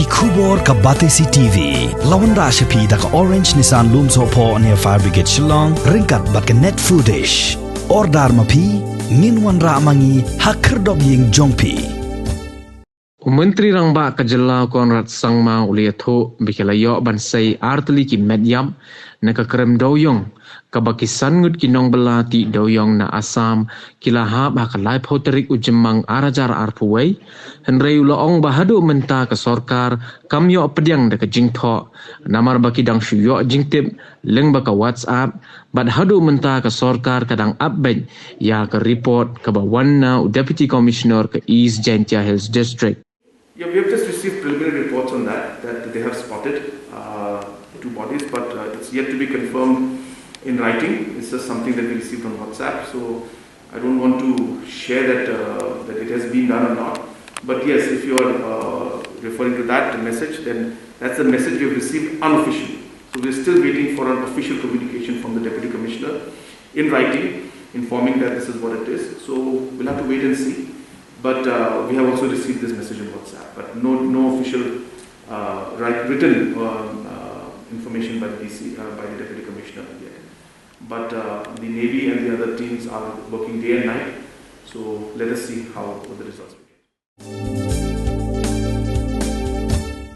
Kubor ka Batesi TV. Lawan Rashapi da ka Orange Nissan Looms Hopo near Fire Brigade Shillong. Ringkat bat ka net foodish. Ordar mapi. Minwan Ramangi Hakerdog Ying Jongpi. Menteri Rangba Kajela Konrad Sangma Uliatho Bikelayo Bansai Artli ki Metïap na ka Krem Dewïong kabakisan Ngut kinong belati Dewïong na Assam kilahab hakalai poterik ujemang arajar arpuway henrei uloong bahadu menta ka sorkar kamyo pediang da ka jingtho namar baki dang shuyo jingtip leng baka WhatsApp bad hadu menta ka sorkar kadang update ya ka report ka bawanna Deputy Commissioner ka East Jaintia Hills District. Yeah, we have just received preliminary reports on that they have spotted two bodies, but it's yet to be confirmed in writing. It's just something that we received on WhatsApp, so I don't want to share that it has been done or not. But yes, if you are referring to that message, then that's the message we have received unofficially. So we're still waiting for an official communication from the Deputy Commissioner in writing, informing that this is what it is. So we'll have to wait and see. But we have also received this message on WhatsApp, but no official written information by the DC, by the Deputy Commissioner yet. But the Navy and the other teams are working day and night. So let us see what the results will be.